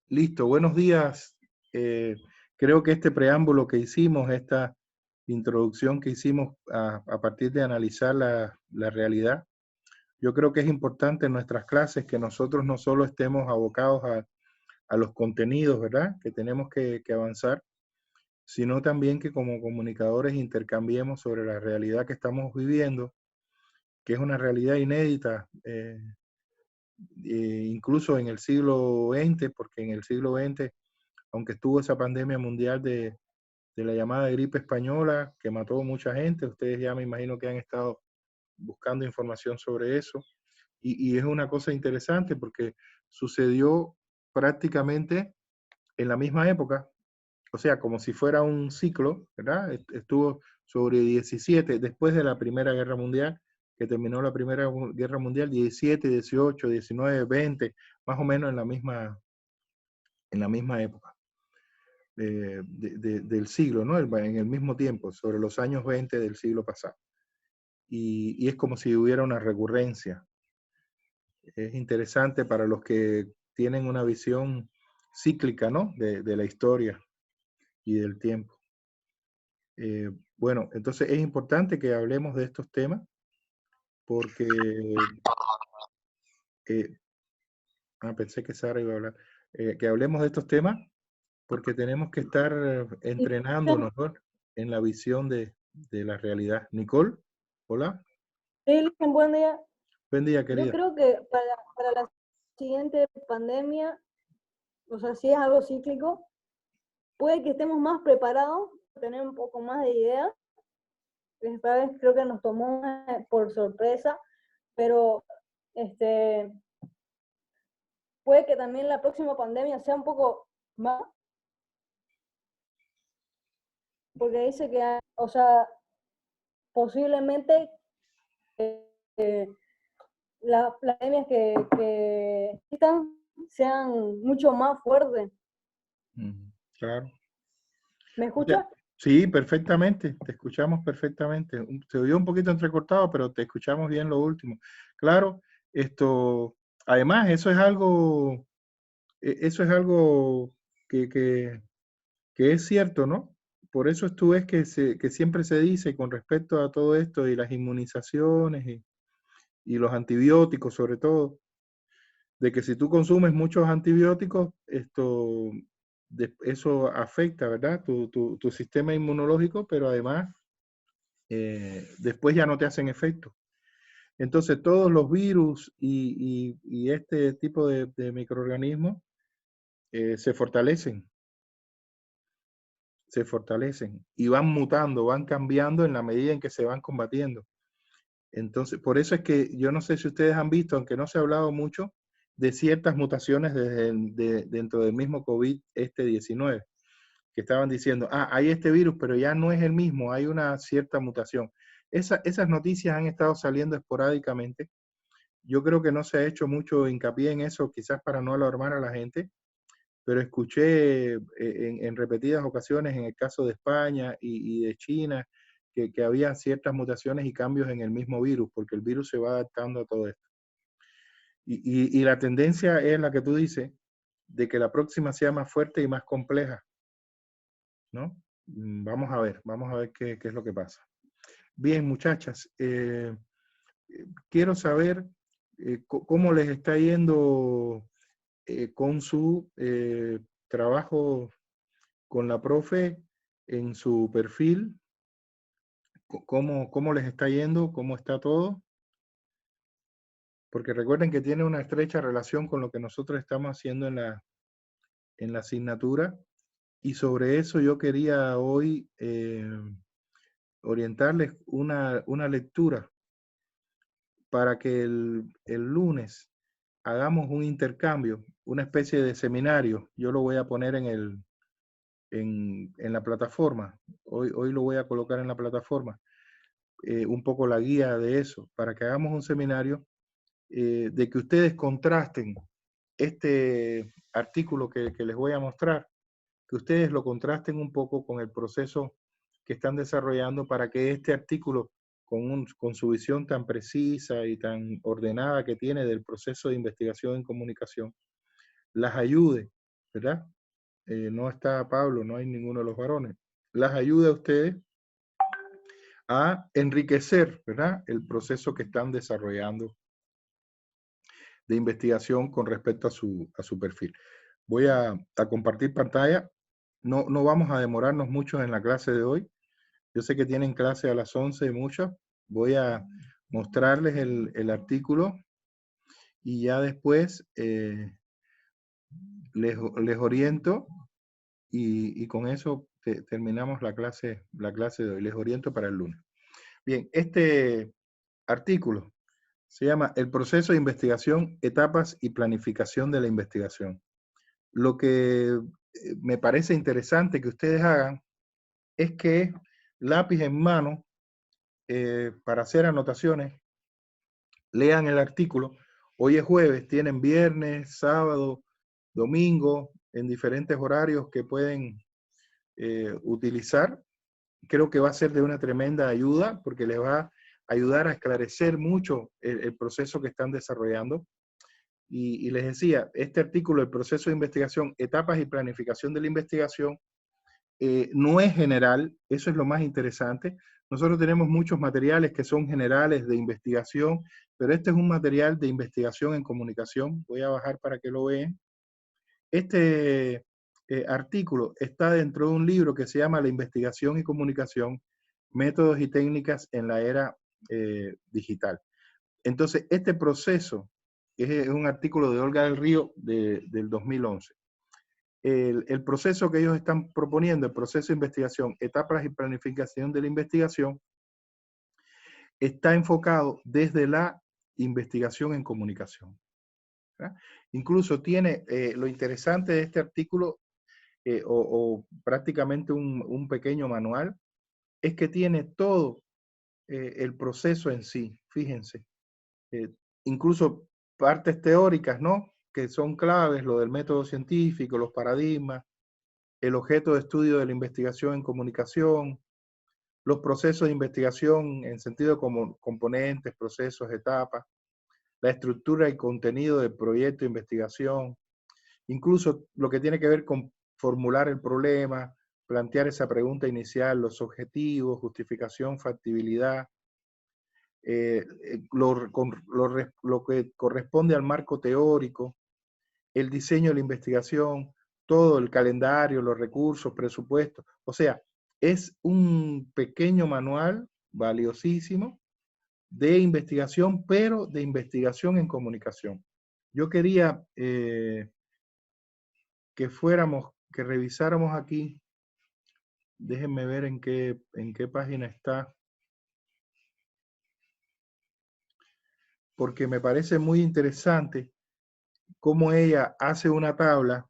Listo, buenos días. Eh, Creo que este preámbulo que hicimos, esta introducción que hicimos a partir de analizar la realidad, yo creo que es importante en nuestras clases que nosotros no solo estemos abocados a los contenidos, ¿verdad? Que tenemos que avanzar, sino también que como comunicadores intercambiemos sobre la realidad que estamos viviendo, que es una realidad inédita, incluso en el siglo XX, porque en el siglo XX, aunque estuvo esa pandemia mundial de la llamada gripe española que mató a mucha gente, ustedes ya me imagino que han estado buscando información sobre eso, y es una cosa interesante porque sucedió prácticamente en la misma época, o sea, como si fuera un ciclo, ¿verdad? Estuvo sobre 17, después de la Primera Guerra Mundial, que terminó la Primera Guerra Mundial, 17, 18, 19, 20, más o menos en la misma época del siglo, ¿no? En el mismo tiempo, sobre los años 20 del siglo pasado. Y es como si hubiera una recurrencia. Es interesante para los que tienen una visión cíclica, ¿no? De la historia y del tiempo. Bueno, entonces es importante que hablemos de estos temas porque pensé que Sara iba a hablar. Que hablemos de estos temas porque tenemos que estar Y entrenándonos, ¿no? En la visión de la realidad. Nicole, hola. sí, un buen día. Buen día, Yo querida. creo que para la siguiente pandemia, o sea, si es algo cíclico, puede que estemos más preparados, tener un poco más de ideas. Esta vez creo que nos tomó por sorpresa, pero este, puede que también la próxima pandemia sea un poco más, porque dice que, o sea, posiblemente eh, las pandemias que sean mucho más fuertes. Claro. ¿Me O sea, escucha? sí, perfectamente, te escuchamos perfectamente. Se oyó un poquito entrecortado, pero te escuchamos bien lo último. Claro, esto, además, eso es algo que, que, que es cierto, ¿no? Por eso tú ves que siempre se dice con respecto a todo esto y las inmunizaciones y los antibióticos sobre todo, de que si tú consumes muchos antibióticos, eso afecta, ¿verdad? Tu sistema inmunológico, pero además después ya no te hacen efecto. Entonces todos los virus y este tipo de microorganismos se fortalecen y van mutando, van cambiando en la medida en que se van combatiendo. Entonces, por eso es que yo no sé si ustedes han visto, aunque no se ha hablado mucho, de ciertas mutaciones dentro del mismo COVID-19, que estaban diciendo, hay este virus, pero ya no es el mismo, hay una cierta mutación. Esas noticias han estado saliendo esporádicamente. Yo creo que no se ha hecho mucho hincapié en eso, quizás para no alarmar a la gente, pero escuché en repetidas ocasiones en el caso de España y de China que había ciertas mutaciones y cambios en el mismo virus, porque el virus se va adaptando a todo esto. Y la tendencia es la que tú dices, de que la próxima sea más fuerte y más compleja, ¿no? Vamos a ver qué es lo que pasa. Bien, muchachas, quiero saber cómo les está yendo con su trabajo con la profe en su perfil, cómo les está yendo, cómo está todo, porque recuerden que tiene una estrecha relación con lo que nosotros estamos haciendo en la asignatura, y sobre eso yo quería hoy orientarles una lectura para que el lunes hagamos un intercambio, una especie de seminario. Yo lo voy a poner en la plataforma. Hoy lo voy a colocar en la plataforma. Un poco la guía de eso, para que hagamos un seminario de que ustedes contrasten este artículo que les voy a mostrar, que ustedes lo contrasten un poco con el proceso que están desarrollando para que este artículo, con su visión tan precisa y tan ordenada que tiene del proceso de investigación en comunicación, las ayude ¿verdad? No está Pablo, no hay ninguno de los varones. Las ayuda a ustedes a enriquecer, ¿verdad?, el proceso que están desarrollando de investigación con respecto a su perfil. Voy a compartir pantalla. No vamos a demorarnos mucho en la clase de hoy. Yo sé que tienen clase a las 11 muchas. Voy a mostrarles el artículo y ya después les oriento y con eso terminamos la clase de hoy. Les oriento para el lunes. Bien, este artículo se llama El proceso de investigación, etapas y planificación de la investigación. Lo que me parece interesante que ustedes hagan es que lápiz en mano, para hacer anotaciones, lean el artículo. Hoy es jueves, tienen viernes, sábado, domingo, en diferentes horarios que pueden utilizar. Creo que va a ser de una tremenda ayuda porque les va a ayudar a esclarecer mucho el proceso que están desarrollando. Y les decía, este artículo, el proceso de investigación, etapas y planificación de la investigación, no es general, eso es lo más interesante. Nosotros tenemos muchos materiales que son generales de investigación, pero este es un material de investigación en comunicación. Voy a bajar para que lo vean. Este artículo está dentro de un libro que se llama La investigación y comunicación, métodos y técnicas en la era digital. Entonces, este proceso es un artículo de Olga del Río del 2011. El proceso que ellos están proponiendo, el proceso de investigación, etapas y planificación de la investigación, está enfocado desde la investigación en comunicación, ¿verdad? Incluso tiene, lo interesante de este artículo, o prácticamente un pequeño manual, es que tiene todo el proceso en sí, fíjense. Incluso partes teóricas, ¿no?, que son claves, lo del método científico, los paradigmas, el objeto de estudio de la investigación en comunicación, los procesos de investigación en sentido como componentes, procesos, etapas, la estructura y contenido del proyecto de investigación, incluso lo que tiene que ver con formular el problema, plantear esa pregunta inicial, los objetivos, justificación, factibilidad, lo que corresponde al marco teórico, el diseño de la investigación, todo el calendario, los recursos, presupuestos. O sea, es un pequeño manual valiosísimo de investigación, pero de investigación en comunicación. Yo quería que revisáramos aquí. Déjenme ver en qué página está, porque me parece muy interesante cómo ella hace una tabla,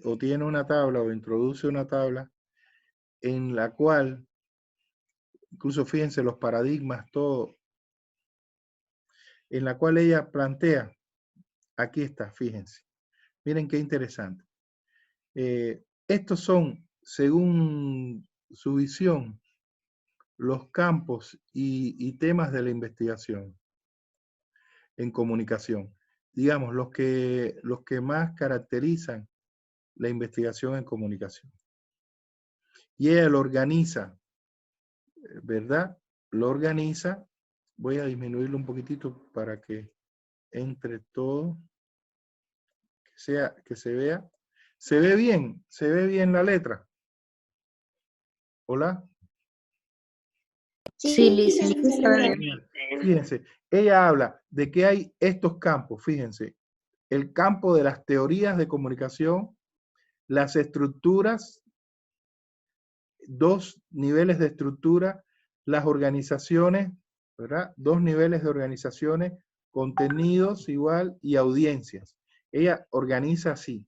o tiene una tabla, o introduce una tabla, en la cual, incluso fíjense los paradigmas, todo, en la cual ella plantea, aquí está, fíjense, miren qué interesante. Estos son, según su visión, los campos y temas de la investigación en comunicación. Digamos, los que más caracterizan la investigación en comunicación. Y ella lo organiza, ¿verdad? Lo organiza. Voy a disminuirlo un poquitito para que entre todo, que se vea. ¿Se ve bien? ¿Se ve bien la letra? ¿Hola? Sí, licenciada. Fíjense, ella habla de que hay estos campos, fíjense, el campo de las teorías de comunicación, las estructuras, dos niveles de estructura, las organizaciones, ¿verdad? Dos niveles de organizaciones, contenidos igual y audiencias. Ella organiza así.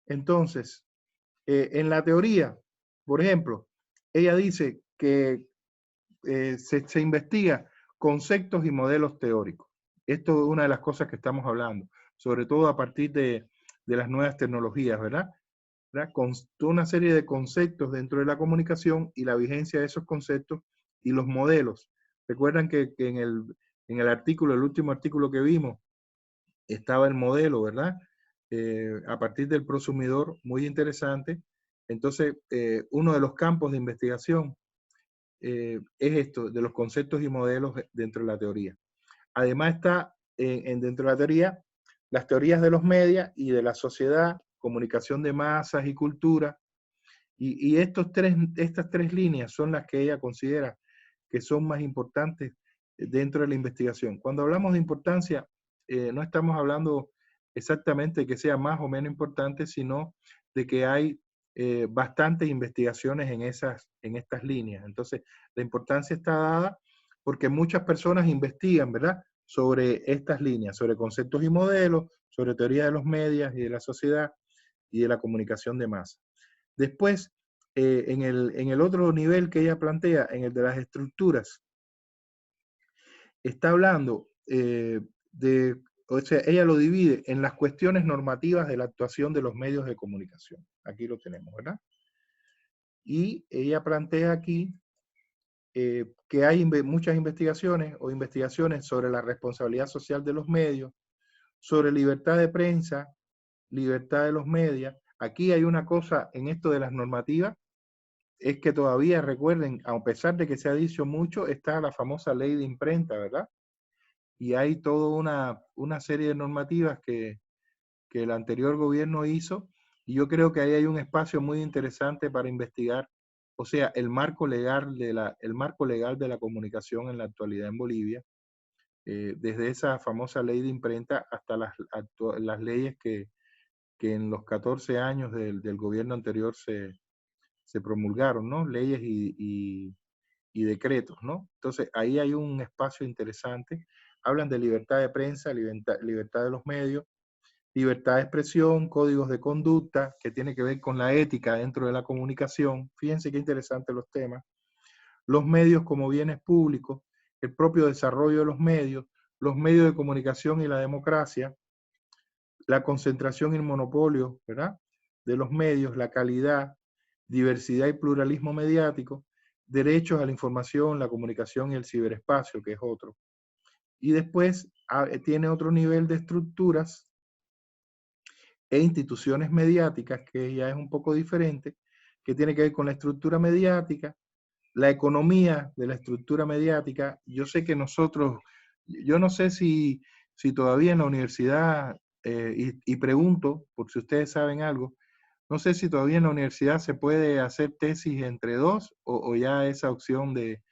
Entonces, en la teoría, por ejemplo, ella dice que se investiga conceptos y modelos teóricos. Esto es una de las cosas que estamos hablando, sobre todo a partir de las nuevas tecnologías, ¿verdad? Con toda una serie de conceptos dentro de la comunicación y la vigencia de esos conceptos y los modelos. Recuerdan que en En el artículo, el último artículo que vimos, estaba el modelo, ¿verdad? A partir del prosumidor, muy interesante. Entonces, uno de los campos de investigación es esto, de los conceptos y modelos dentro de la teoría. Además está dentro de la teoría, las teorías de los medios y de la sociedad, comunicación de masas y cultura. Y estas tres líneas son las que ella considera que son más importantes dentro de la investigación. Cuando hablamos de importancia, no estamos hablando exactamente de que sea más o menos importante, sino de que hay bastantes investigaciones en estas líneas. Entonces, la importancia está dada porque muchas personas investigan, ¿verdad?, sobre estas líneas, sobre conceptos y modelos, sobre teoría de los medios y de la sociedad y de la comunicación de masa. Después, en el otro nivel que ella plantea, en el de las estructuras, está hablando o sea, ella lo divide en las cuestiones normativas de la actuación de los medios de comunicación. Aquí lo tenemos, ¿verdad? Y ella plantea aquí que hay muchas investigaciones o investigaciones sobre la responsabilidad social de los medios, sobre libertad de prensa, libertad de los medios. Aquí hay una cosa en esto de las normativas, es que todavía recuerden, a pesar de que se ha dicho mucho, está la famosa ley de imprenta, ¿verdad? Y hay toda una serie de normativas que el anterior gobierno hizo, y yo creo que ahí hay un espacio muy interesante para investigar, o sea, el marco legal de la comunicación en la actualidad en Bolivia, desde esa famosa ley de imprenta hasta las leyes que en los 14 años del gobierno anterior se promulgaron, ¿no? Leyes y decretos, ¿no? Entonces, ahí hay un espacio interesante. Hablan de libertad de prensa, libertad de los medios, libertad de expresión, códigos de conducta, que tiene que ver con la ética dentro de la comunicación. Fíjense qué interesantes los temas. Los medios como bienes públicos, el propio desarrollo de los medios de comunicación y la democracia, la concentración y el monopolio, ¿verdad?, de los medios, la calidad, diversidad y pluralismo mediático, derechos a la información, la comunicación y el ciberespacio, que es otro. Y después tiene otro nivel de estructuras e instituciones mediáticas, que ya es un poco diferente, que tiene que ver con la estructura mediática, la economía de la estructura mediática. Yo sé que yo no sé si todavía en la universidad, y pregunto, por si ustedes saben algo, no sé si todavía en la universidad se puede hacer tesis entre dos, o ya esa opción de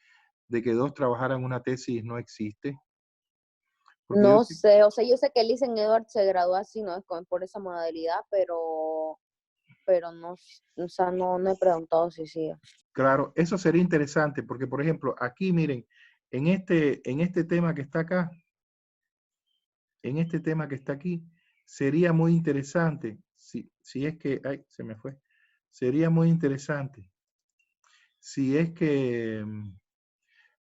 que dos trabajaran una tesis no existe. Porque no sé, o sea, yo sé que Lisen Edward se graduó así, ¿no? Por esa modalidad, pero no, o sea, no he preguntado si sí. Claro, eso sería interesante, porque por ejemplo, aquí miren, en este tema que está acá, en este tema que está aquí, sería muy interesante, si es que, ay, se me fue, sería muy interesante si es que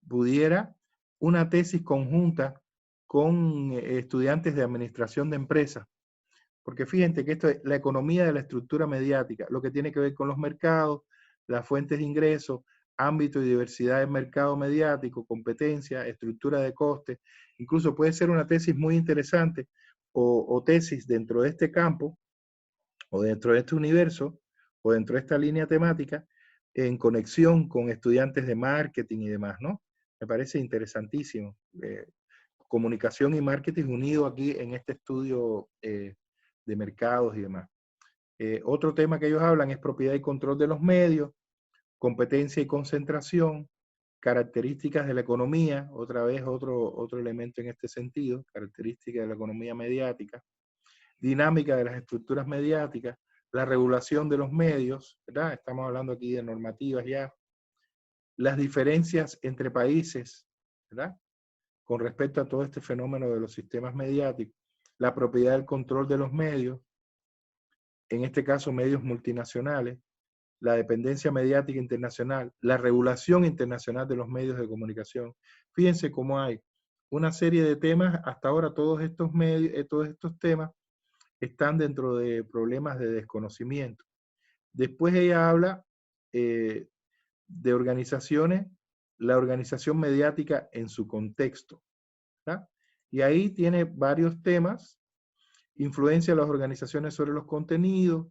pudiera una tesis conjunta con estudiantes de administración de empresas, porque fíjense que esto es la economía de la estructura mediática, lo que tiene que ver con los mercados, las fuentes de ingresos, ámbito y diversidad del mercado mediático, competencia, estructura de costes. Incluso puede ser una tesis muy interesante o tesis dentro de este campo o dentro de este universo o dentro de esta línea temática en conexión con estudiantes de marketing y demás, ¿no? Me parece interesantísimo. Comunicación y marketing unido aquí en este estudio de mercados y demás. Otro tema que ellos hablan es propiedad y control de los medios, competencia y concentración, características de la economía, otra vez otro elemento en este sentido, características de la economía mediática, dinámica de las estructuras mediáticas, la regulación de los medios, ¿verdad? Estamos hablando aquí de normativas ya, las diferencias entre países, ¿verdad?, con respecto a todo este fenómeno de los sistemas mediáticos, la propiedad del control de los medios, en este caso medios multinacionales, la dependencia mediática internacional, la regulación internacional de los medios de comunicación. Fíjense cómo hay una serie de temas, hasta ahora todos estos temas están dentro de problemas de desconocimiento. Después ella habla de organizaciones, la organización mediática en su contexto. ¿verdad? Y ahí tiene varios temas: influencia de las organizaciones sobre los contenidos,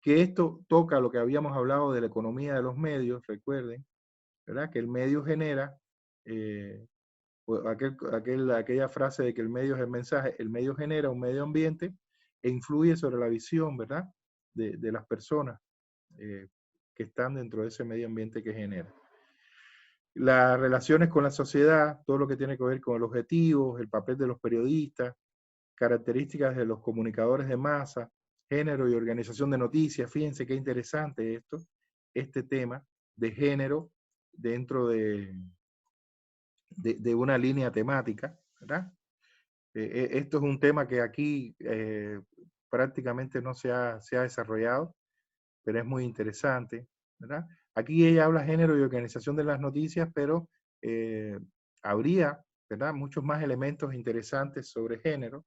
que esto toca lo que habíamos hablado de la economía de los medios, recuerden, ¿verdad? Que el medio genera, aquella frase de que el medio es el mensaje, el medio genera un medio ambiente e influye sobre la visión, ¿verdad? De las personas que están dentro de ese medio ambiente que genera. Las relaciones con la sociedad, todo lo que tiene que ver con el objetivo, el papel de los periodistas, características de los comunicadores de masa, género y organización de noticias. Fíjense qué interesante esto, este tema de género dentro de una línea temática, ¿verdad? Esto es un tema que aquí prácticamente no se ha desarrollado, pero es muy interesante, ¿verdad? Aquí ella habla género y organización de las noticias, pero habría, ¿verdad?, muchos más elementos interesantes sobre género.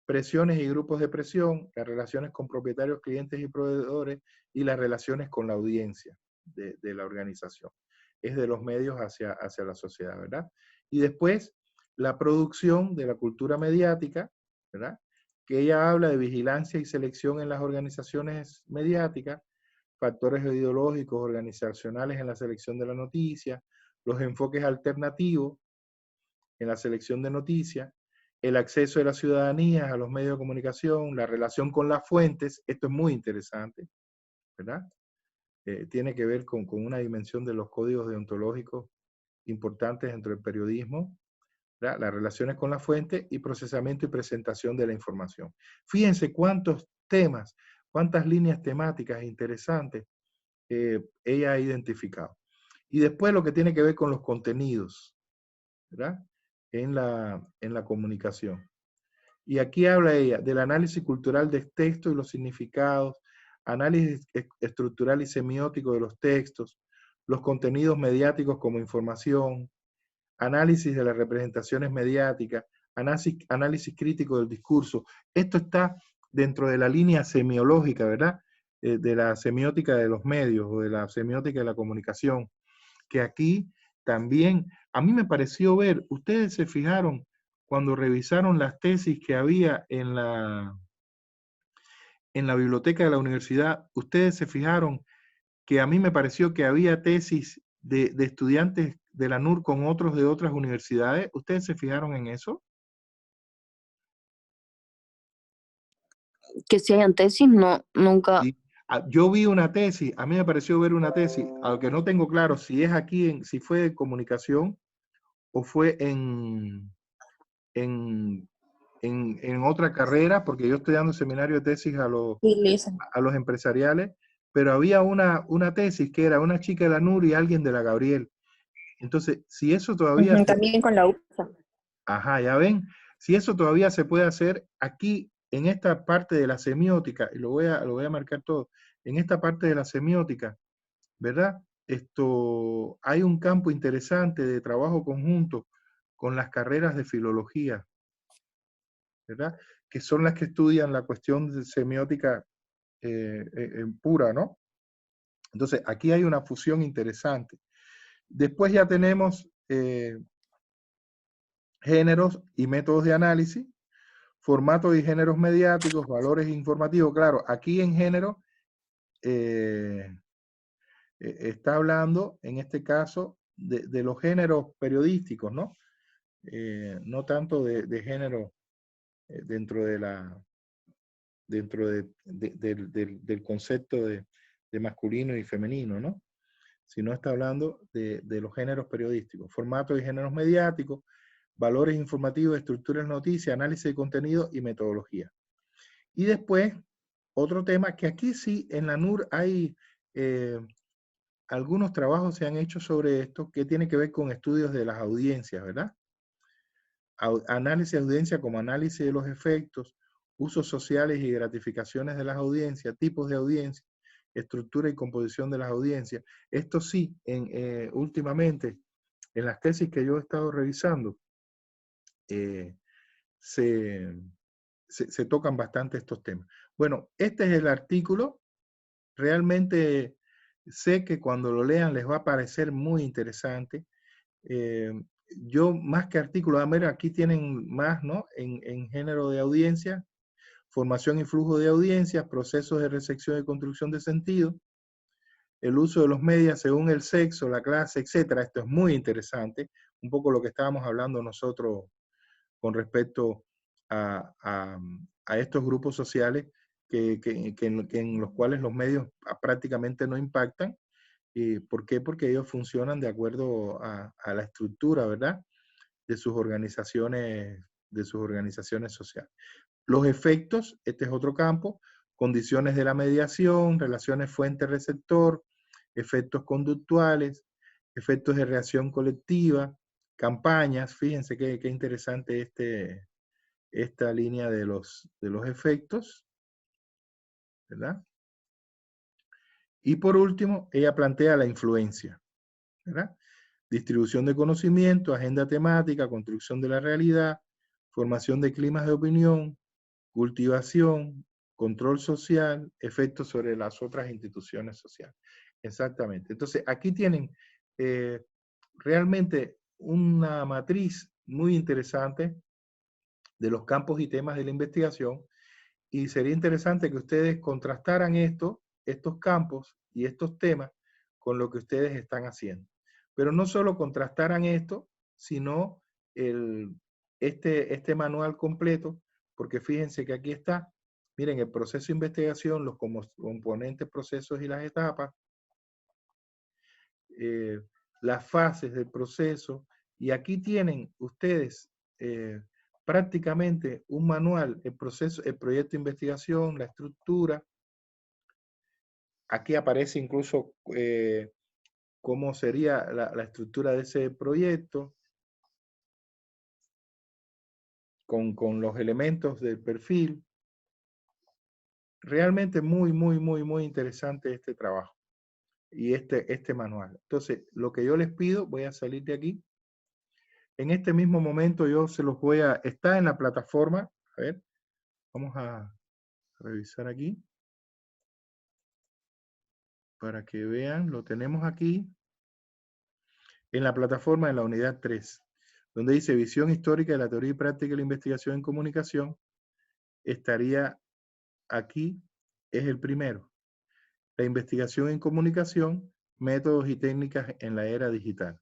Presiones y grupos de presión, las relaciones con propietarios, clientes y proveedores, y las relaciones con la audiencia de la organización. Es de los medios hacia la sociedad, ¿verdad? Y después, la producción de la cultura mediática, ¿verdad? Que ella habla de vigilancia y selección en las organizaciones mediáticas, factores ideológicos, organizacionales en la selección de la noticia, los enfoques alternativos en la selección de noticias, el acceso de la ciudadanía a los medios de comunicación, la relación con las fuentes. Esto es muy interesante, ¿verdad? Tiene que ver con una dimensión de los códigos deontológicos importantes dentro del periodismo, ¿verdad? Las relaciones con la fuente y procesamiento y presentación de la información. Fíjense cuántos temas, cuántas líneas temáticas interesantes ella ha identificado. Y después lo que tiene que ver con los contenidos, ¿verdad? En la comunicación. Y aquí habla ella del análisis cultural del texto y los significados, análisis estructural y semiótico de los textos, los contenidos mediáticos como información, análisis de las representaciones mediáticas, análisis crítico del discurso. Esto está dentro de la línea semiológica, ¿verdad? De la semiótica de los medios o de la semiótica de la comunicación, que aquí también, a mí me pareció ver, ustedes se fijaron cuando revisaron las tesis que había en la biblioteca de la universidad, ustedes se fijaron que a mí me pareció que había tesis de estudiantes de la NUR con otros de otras universidades. ¿Ustedes se fijaron en eso? Que si hayan tesis, no, nunca. Sí. Yo vi una tesis, a mí me pareció ver una tesis, aunque no tengo claro si es aquí, si fue en comunicación o fue en otra carrera, porque yo estoy dando seminario de tesis a los empresariales, pero había una tesis que era una chica de la NUR y alguien de la Gabriel. Entonces, si eso todavía... También con la UPSA. Ajá, ya ven, si eso todavía se puede hacer aquí, en esta parte de la semiótica, y lo voy a marcar todo, en esta parte de la semiótica, ¿verdad? Hay un campo interesante de trabajo conjunto con las carreras de filología, ¿verdad? Que son las que estudian la cuestión de semiótica pura, ¿no? Entonces, aquí hay una fusión interesante. Después ya tenemos géneros y métodos de análisis, formatos y géneros mediáticos, valores informativos. Claro, aquí en género está hablando, en este caso, de los géneros periodísticos, ¿no? No tanto de género dentro del concepto de masculino y femenino, ¿no? Sino está hablando de los géneros periodísticos, formatos y géneros mediáticos, valores informativos, estructuras de noticias, análisis de contenido y metodología. Y después, otro tema que aquí sí, en la NUR hay algunos trabajos se han hecho sobre esto, que tiene que ver con estudios de las audiencias, ¿verdad? Análisis de audiencia como análisis de los efectos, usos sociales y gratificaciones de las audiencias, tipos de audiencia, estructura y composición de las audiencias. Esto sí, últimamente, en las tesis que yo he estado revisando, se tocan bastante estos temas. Bueno, este es el artículo. Realmente sé que cuando lo lean les va a parecer muy interesante. yo más que artículos, a ver, aquí tienen más, ¿no? En género de audiencia, formación y flujo de audiencias, procesos de recepción y construcción de sentido, el uso de los medios según el sexo, la clase, etcétera. Esto es muy interesante, un poco lo que estábamos hablando nosotros con respecto a estos grupos sociales que en los cuales los medios prácticamente no impactan. ¿Por qué? Porque ellos funcionan de acuerdo a la estructura, ¿verdad? De sus organizaciones sociales. Los efectos, este es otro campo, condiciones de la mediación, relaciones fuente-receptor, efectos conductuales, efectos de reacción colectiva, campañas. Fíjense qué interesante esta línea de los efectos, ¿verdad? Y por último, ella plantea la influencia, ¿verdad? Distribución de conocimiento, agenda temática, construcción de la realidad, formación de climas de opinión, cultivación, control social, efectos sobre las otras instituciones sociales. Exactamente. Entonces, aquí tienen realmente una matriz muy interesante de los campos y temas de la investigación, y sería interesante que ustedes contrastaran estos campos y estos temas con lo que ustedes están haciendo. Pero no solo contrastaran esto, sino este manual completo, porque fíjense que aquí está, miren, el proceso de investigación, los componentes, procesos y las etapas, las fases del proceso, y aquí tienen ustedes prácticamente un manual, el proceso, el proyecto de investigación, la estructura. Aquí aparece incluso cómo sería la estructura de ese proyecto, con los elementos del perfil. Realmente muy interesante este trabajo y este manual. Entonces, lo que yo les pido, voy a salir de aquí. En este mismo momento yo se los voy a... Está en la plataforma. A ver, vamos a revisar aquí. Para que vean, lo tenemos aquí. En la plataforma, en la unidad 3, donde dice visión histórica de la teoría y práctica de la investigación en comunicación. Estaría aquí, es el primero. La investigación en comunicación, métodos y técnicas en la era digital.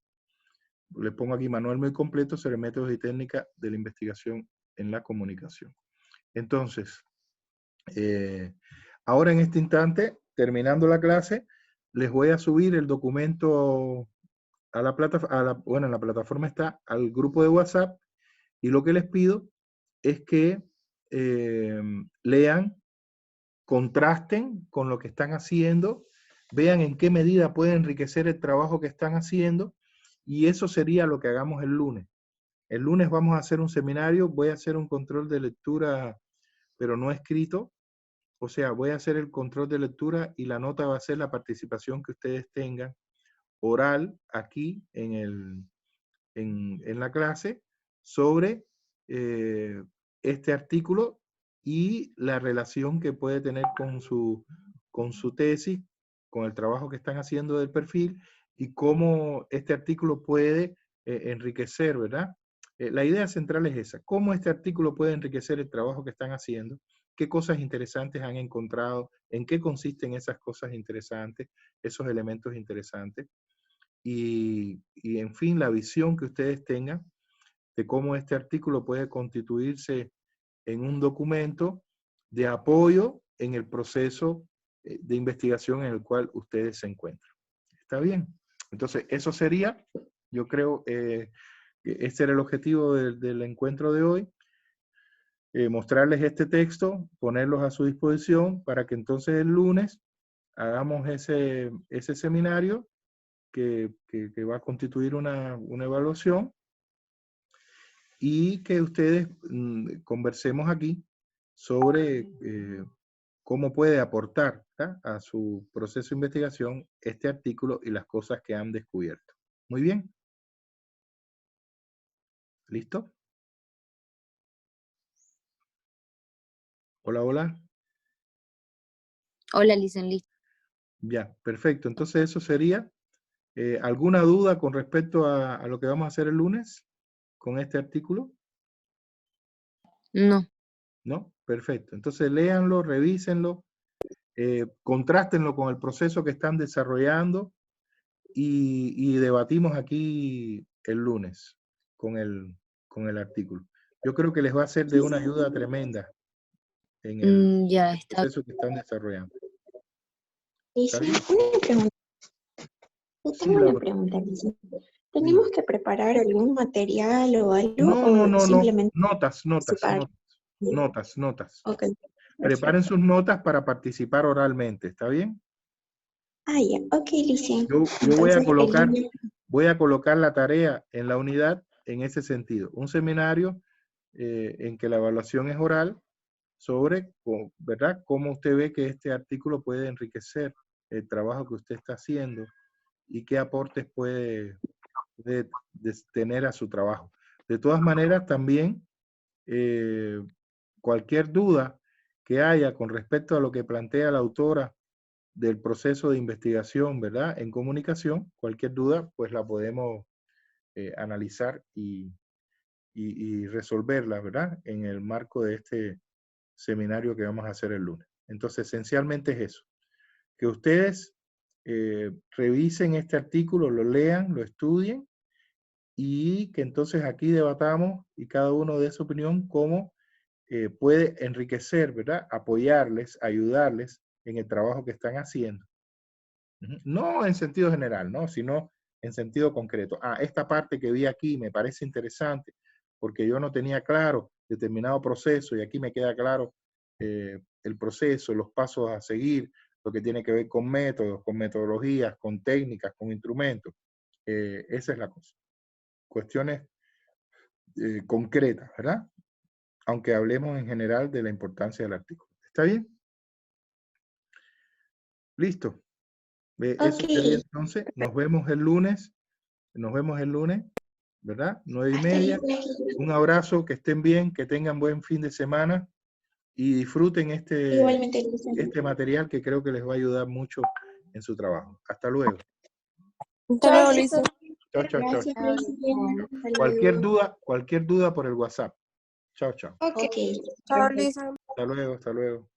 Le pongo aquí manual muy completo sobre métodos y técnicas de la investigación en la comunicación. Entonces, ahora en este instante, terminando la clase, les voy a subir el documento a la plataforma, bueno, en la plataforma está al grupo de WhatsApp, y lo que les pido es que lean, contrasten con lo que están haciendo, vean en qué medida puede enriquecer el trabajo que están haciendo, y eso sería lo que hagamos el lunes. El lunes vamos a hacer un seminario, voy a hacer un control de lectura, pero no escrito. O sea, voy a hacer el control de lectura y la nota va a ser la participación que ustedes tengan oral aquí en la clase sobre este artículo y la relación que puede tener con su tesis, con el trabajo que están haciendo del perfil, y cómo este artículo puede enriquecer, ¿verdad? La idea central es esa, cómo este artículo puede enriquecer el trabajo que están haciendo, qué cosas interesantes han encontrado, en qué consisten esas cosas interesantes, esos elementos interesantes, y en fin, la visión que ustedes tengan de cómo este artículo puede constituirse en un documento de apoyo en el proceso de investigación en el cual ustedes se encuentran. ¿Está bien? Entonces, eso sería, yo creo, que este era el objetivo del encuentro de hoy, mostrarles este texto, ponerlos a su disposición para que entonces el lunes hagamos ese seminario que va a constituir una evaluación, y que ustedes conversemos aquí sobre cómo puede aportar, ¿tá?, a su proceso de investigación este artículo y las cosas que han descubierto. Muy bien. ¿Listo? Hola, hola. Hola, Licen, listo. Ya, perfecto. Entonces eso sería ¿Alguna duda con respecto a lo que vamos a hacer el lunes con este artículo? No. ¿No? Perfecto. Entonces léanlo, revísenlo, contrástenlo con el proceso que están desarrollando y debatimos aquí el lunes con el artículo. Yo creo que les va a ser de una ayuda tremenda en el Ya está. proceso que están desarrollando. Lice, ¿Está bien? una pregunta. Yo Sí, tengo una Laura. pregunta, Lice. Diga. ¿Tenemos que preparar algún material o algo? No. ¿O simplemente Notas. participar? Notas. Ok, Preparen perfecto. sus notas para participar oralmente, ¿está bien? Ah, ya. Ok, Lice. Yo Entonces, voy a colocar la tarea en la unidad en ese sentido. Un seminario en que la evaluación es oral sobre, ¿verdad?, cómo usted ve que este artículo puede enriquecer el trabajo que usted está haciendo y qué aportes puede tener a su trabajo. De todas maneras, también cualquier duda que haya con respecto a lo que plantea la autora del proceso de investigación, ¿verdad?, en comunicación, cualquier duda, pues la podemos analizar y resolverla, ¿verdad?, en el marco de este seminario que vamos a hacer el lunes. Entonces, esencialmente es eso, que ustedes revisen este artículo, lo lean, lo estudien, y que entonces aquí debatamos y cada uno dé su opinión cómo puede enriquecer, ¿verdad?, apoyarles, ayudarles en el trabajo que están haciendo. No en sentido general, ¿no?, sino en sentido concreto. Esta parte que vi aquí me parece interesante porque yo no tenía claro determinado proceso y aquí me queda claro el proceso, los pasos a seguir, lo que tiene que ver con métodos, con metodologías, con técnicas, con instrumentos. Esa es la cosa. Cuestiones concretas, ¿verdad? Aunque hablemos en general de la importancia del artículo. ¿Está bien? Listo. Eso Ok. sería entonces. Nos vemos el lunes, ¿verdad? 9:30. Un abrazo, que estén bien, que tengan buen fin de semana y disfruten Igualmente, Lice. este material que creo que les va a ayudar mucho en su trabajo. Hasta luego. Hasta luego, Lice. Chao. Gracias, Lice. Hasta Cualquier luego. duda por el WhatsApp. Chao. Ok. Chao, Lice. Hasta luego.